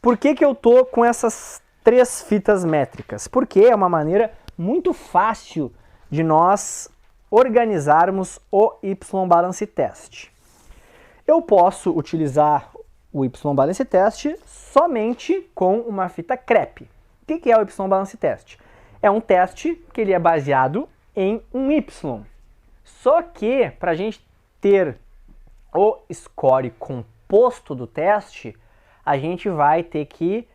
Por que eu tô com essas 3 fitas métricas? Porque é uma maneira muito fácil de nós organizarmos o Y-Balance Test. Eu posso utilizar o Y-Balance Test somente com uma fita crepe. O que é o Y-Balance Test? É um teste que ele é baseado em um Y. Só que, para a gente ter o score composto do teste, a gente vai ter que,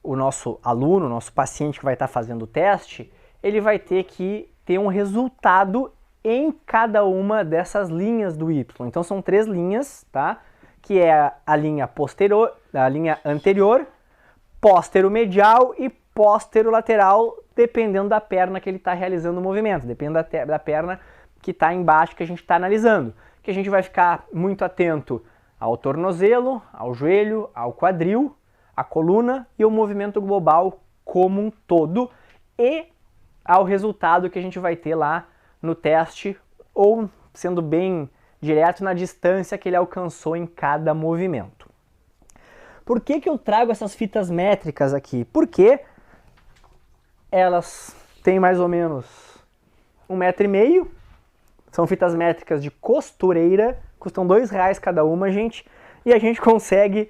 o nosso aluno, o nosso paciente que vai estar fazendo o teste, ele vai ter que ter um resultado em cada uma dessas linhas do Y. Então são 3 linhas, tá? Que é a linha posterior, a linha anterior, póstero-medial e póstero-lateral, dependendo da perna que ele está realizando o movimento, dependendo da perna que está embaixo que a gente está analisando. Que a gente vai ficar muito atento ao tornozelo, ao joelho, ao quadril, à coluna e ao movimento global como um todo e ao resultado que a gente vai ter lá no teste, ou sendo bem direto, na distância que ele alcançou em cada movimento. Por que eu trago essas fitas métricas aqui? Porque elas têm mais ou menos 1,5 m, são fitas métricas de costureira, custam R$2 cada uma, gente, e a gente consegue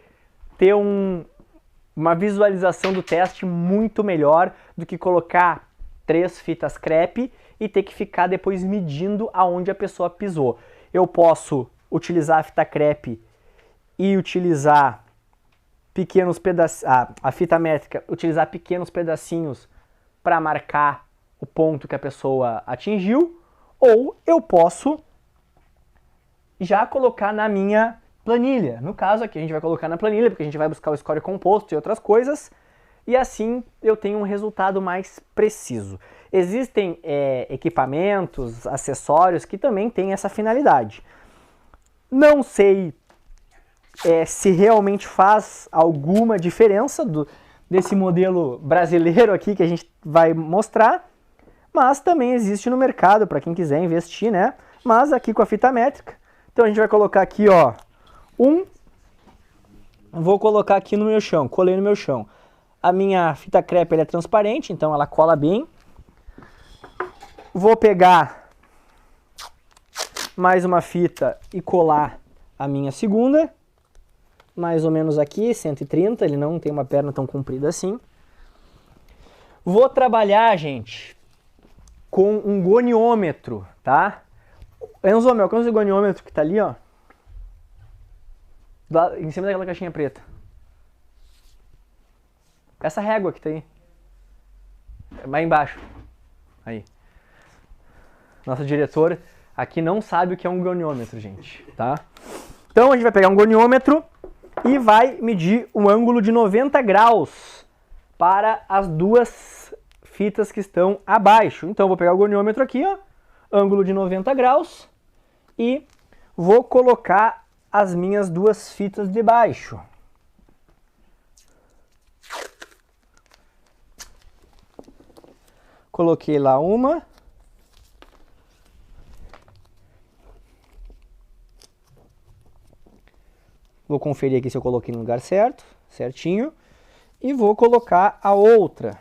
ter uma visualização do teste muito melhor do que colocar 3 fitas crepe e ter que ficar depois medindo aonde a pessoa pisou. Eu posso utilizar a fita crepe e utilizar pequenos pedacinhos, a fita métrica, utilizar pequenos pedacinhos para marcar o ponto que a pessoa atingiu, ou eu posso já colocar na minha planilha. No caso aqui a gente vai colocar na planilha, porque a gente vai buscar o score composto e outras coisas, e assim eu tenho um resultado mais preciso. Existem equipamentos, acessórios que também têm essa finalidade. Não sei se realmente faz alguma diferença desse modelo brasileiro aqui que a gente vai mostrar, mas também existe no mercado para quem quiser investir, né? Mas aqui com a fita métrica. Então a gente vai colocar aqui, ó, vou colocar aqui no meu chão, colei no meu chão. A minha fita crepe ela é transparente, então ela cola bem. Vou pegar mais uma fita e colar a minha segunda, mais ou menos aqui, 130, ele não tem uma perna tão comprida assim. Vou trabalhar, gente, com um goniômetro, tá? Enzo, meu, alcança o goniômetro que tá ali, ó, em cima daquela caixinha preta. Essa régua que tá aí. Mais embaixo. Aí. Nosso diretor aqui não sabe o que é um goniômetro, gente, tá? Então a gente vai pegar um goniômetro e vai medir um ângulo de 90 graus para as 2 fitas que estão abaixo. Então eu vou pegar o goniômetro aqui, ó, ângulo de 90 graus, e vou colocar as minhas 2 fitas de baixo. Coloquei lá uma. Vou conferir aqui se eu coloquei no lugar certo, certinho. E vou colocar a outra.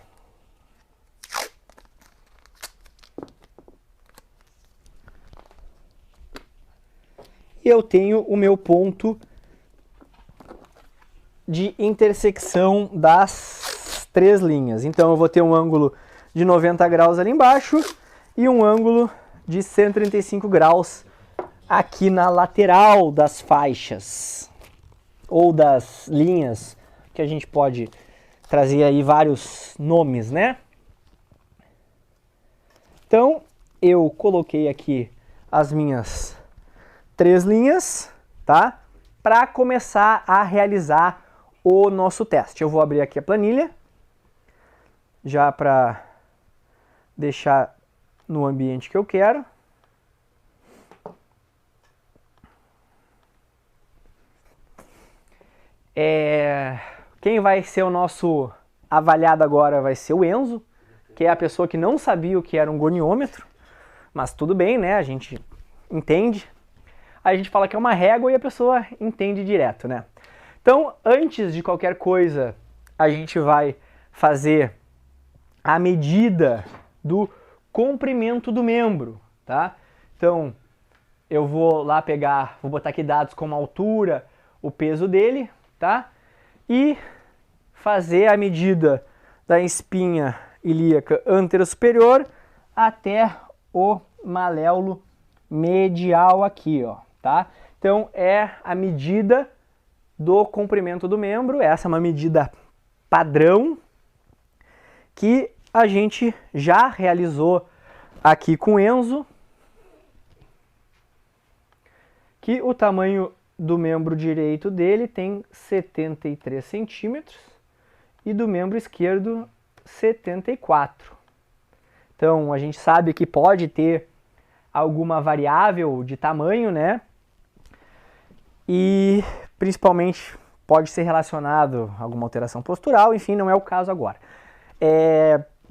E eu tenho o meu ponto de intersecção das 3 linhas. Então eu vou ter um ângulo de 90 graus ali embaixo e um ângulo de 135 graus aqui na lateral das faixas ou das linhas, que a gente pode trazer aí vários nomes, né? Então eu coloquei aqui as minhas 3 linhas, tá? Para começar a realizar o nosso teste. Eu vou abrir aqui a planilha, já para deixar no ambiente que eu quero. Quem vai ser o nosso avaliado agora vai ser o Enzo, que é a pessoa que não sabia o que era um goniômetro, mas tudo bem, né? A gente entende. Aí a gente fala que é uma régua e a pessoa entende direto, né? Então, antes de qualquer coisa, a gente vai fazer a medida do comprimento do membro, tá? Então, eu vou lá pegar, vou botar aqui dados como a altura, o peso dele, tá? E fazer a medida da espinha ilíaca anterosuperior até o maléolo medial aqui, ó, tá? Então, é a medida do comprimento do membro, essa é uma medida padrão que a gente já realizou aqui com o Enzo, que o tamanho do membro direito dele tem 73 centímetros e do membro esquerdo 74. Então, a gente sabe que pode ter alguma variável de tamanho, né? E principalmente pode ser relacionado a alguma alteração postural, enfim, não é o caso agora.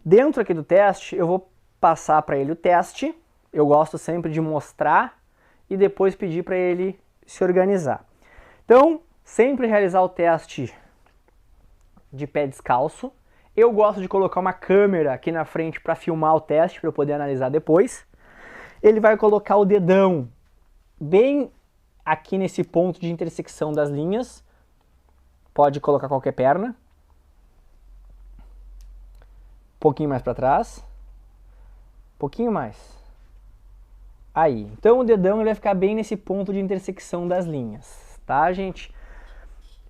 Dentro aqui do teste, eu vou passar para ele o teste, eu gosto sempre de mostrar e depois pedir para ele se organizar. Então, sempre realizar o teste de pé descalço. Eu gosto de colocar uma câmera aqui na frente para filmar o teste, para eu poder analisar depois. Ele vai colocar o dedão bem aqui nesse ponto de intersecção das linhas. Pode colocar qualquer perna. Um pouquinho mais para trás. Um pouquinho mais. Aí. Então o dedão ele vai ficar bem nesse ponto de intersecção das linhas. Tá, gente?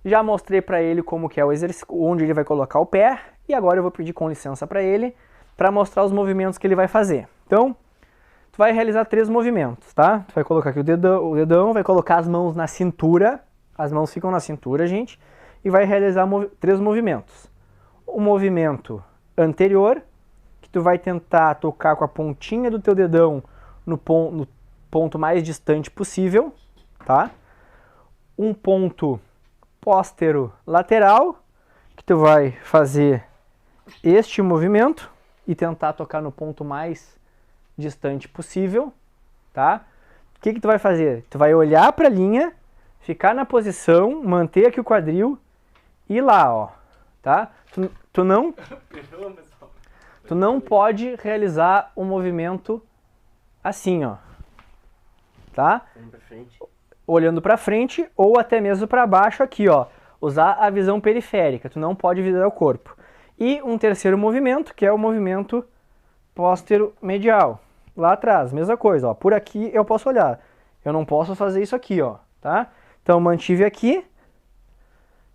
Já mostrei para ele como que é o exercício, onde ele vai colocar o pé. E agora eu vou pedir com licença para ele para mostrar os movimentos que ele vai fazer. Então, tu vai realizar 3 movimentos, tá? Tu vai colocar aqui o dedão, vai colocar as mãos na cintura. As mãos ficam na cintura, gente. E vai realizar 3 movimentos. O movimento anterior, que tu vai tentar tocar com a pontinha do teu dedão no ponto mais distante possível, tá? Um ponto póstero lateral, que tu vai fazer este movimento e tentar tocar no ponto mais distante possível, tá? O que tu vai fazer? Tu vai olhar para a linha, ficar na posição, manter aqui o quadril e ir lá, ó, tá? Tu não pode realizar um movimento assim, ó, tá? Olhando para frente ou até mesmo para baixo aqui, ó. Usar a visão periférica, tu não pode virar o corpo. E um terceiro movimento, que é o movimento póstero medial. Lá atrás, mesma coisa, ó. Por aqui eu posso olhar. Eu não posso fazer isso aqui, ó, tá? Então mantive aqui,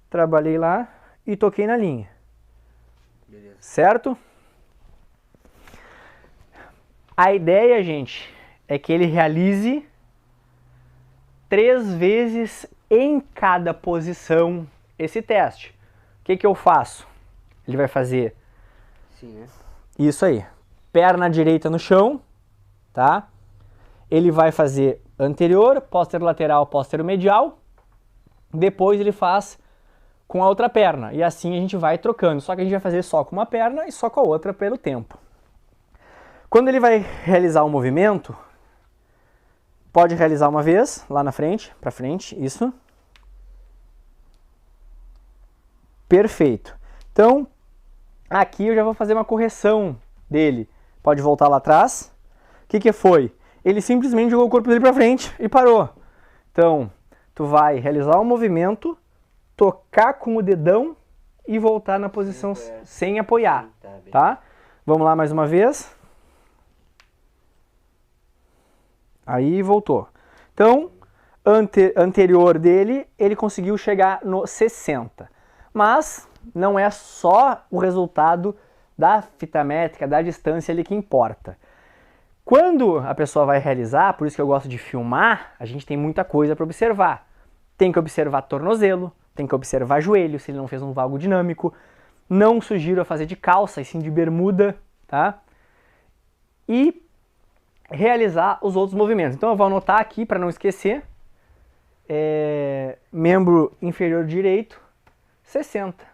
trabalhei lá e toquei na linha. Beleza. Certo? A ideia, gente, é que ele realize 3 vezes em cada posição esse teste. O que eu faço? Ele vai fazer isso aí. Perna direita no chão, tá? Ele vai fazer anterior, póstero lateral, póstero medial. Depois ele faz com a outra perna. E assim a gente vai trocando. Só que a gente vai fazer só com uma perna e só com a outra pelo tempo. Quando ele vai realizar o movimento, pode realizar uma vez, lá na frente, pra frente, isso. Perfeito. Então, aqui eu já vou fazer uma correção dele. Pode voltar lá atrás. O que foi? Ele simplesmente jogou o corpo dele pra frente e parou. Então, tu vai realizar o movimento, tocar com o dedão e voltar na posição sem apoiar, tá? Vamos lá mais uma vez. Aí voltou. Então, anterior dele, ele conseguiu chegar no 60. Mas não é só o resultado da fita métrica, da distância ali que importa. Quando a pessoa vai realizar, por isso que eu gosto de filmar, a gente tem muita coisa para observar. Tem que observar tornozelo, tem que observar joelho, se ele não fez um valgo dinâmico. Não sugiro a fazer de calça, e sim de bermuda, tá? E realizar os outros movimentos. Então eu vou anotar aqui para não esquecer. Membro inferior direito, 60.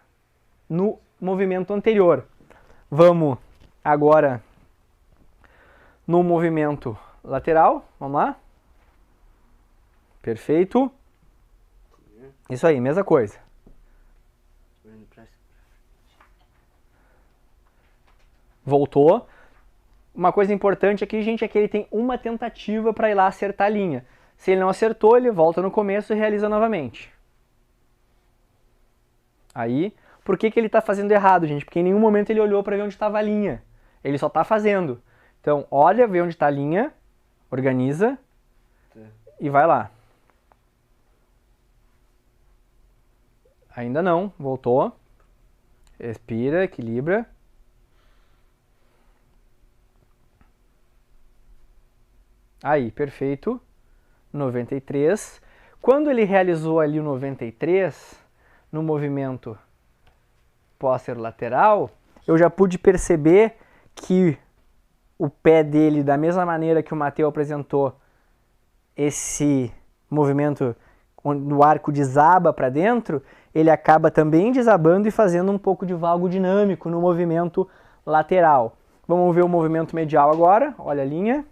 No movimento anterior. Vamos agora no movimento lateral. Vamos lá. Perfeito. Isso aí, mesma coisa. Voltou. Uma coisa importante aqui, gente, é que ele tem uma tentativa para ir lá acertar a linha. Se ele não acertou, ele volta no começo e realiza novamente. Aí, por que ele está fazendo errado, gente? Porque em nenhum momento ele olhou para ver onde estava a linha. Ele só está fazendo. Então, olha, vê onde está a linha, organiza e vai lá. Ainda não, voltou. Respira, equilibra. Aí, perfeito. 93. Quando ele realizou ali o 93, no movimento póstero-lateral, eu já pude perceber que o pé dele, da mesma maneira que o Matteo apresentou esse movimento onde o arco desaba para dentro, ele acaba também desabando e fazendo um pouco de valgo dinâmico no movimento lateral. Vamos ver o movimento medial agora, olha a linha.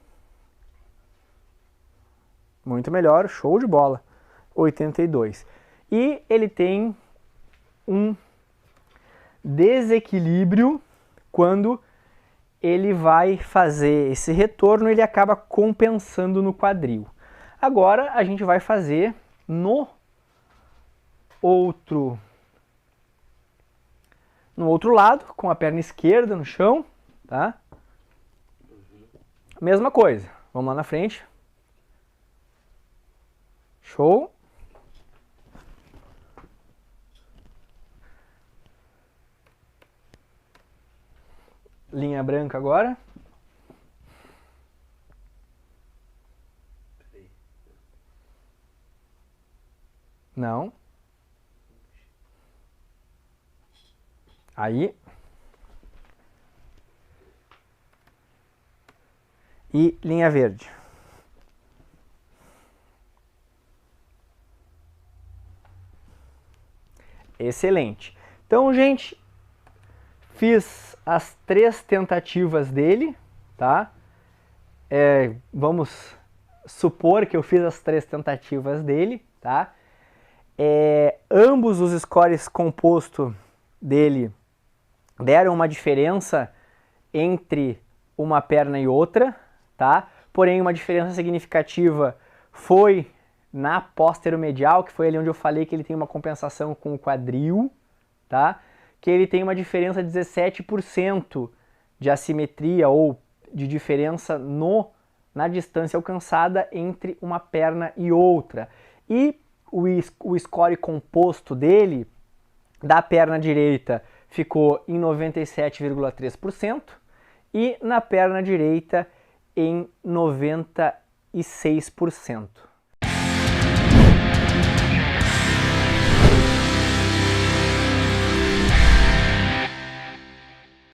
Muito melhor, show de bola. 82. E ele tem um desequilíbrio quando ele vai fazer esse retorno, ele acaba compensando no quadril. Agora a gente vai fazer no outro lado, com a perna esquerda no chão, tá? Mesma coisa. Vamos lá na frente. Show. Linha branca agora. Não. Aí. E linha verde. Excelente. Então, gente, fiz as 3 tentativas dele, tá? Vamos supor que eu fiz as 3 tentativas dele, tá? Ambos os scores composto dele deram uma diferença entre uma perna e outra, tá? Porém, uma diferença significativa foi na póstero-medial, que foi ali onde eu falei que ele tem uma compensação com o quadril, tá? Que ele tem uma diferença de 17% de assimetria ou de diferença na distância alcançada entre uma perna e outra. E o score composto dele, da perna direita, ficou em 97,3% e na perna direita em 96%.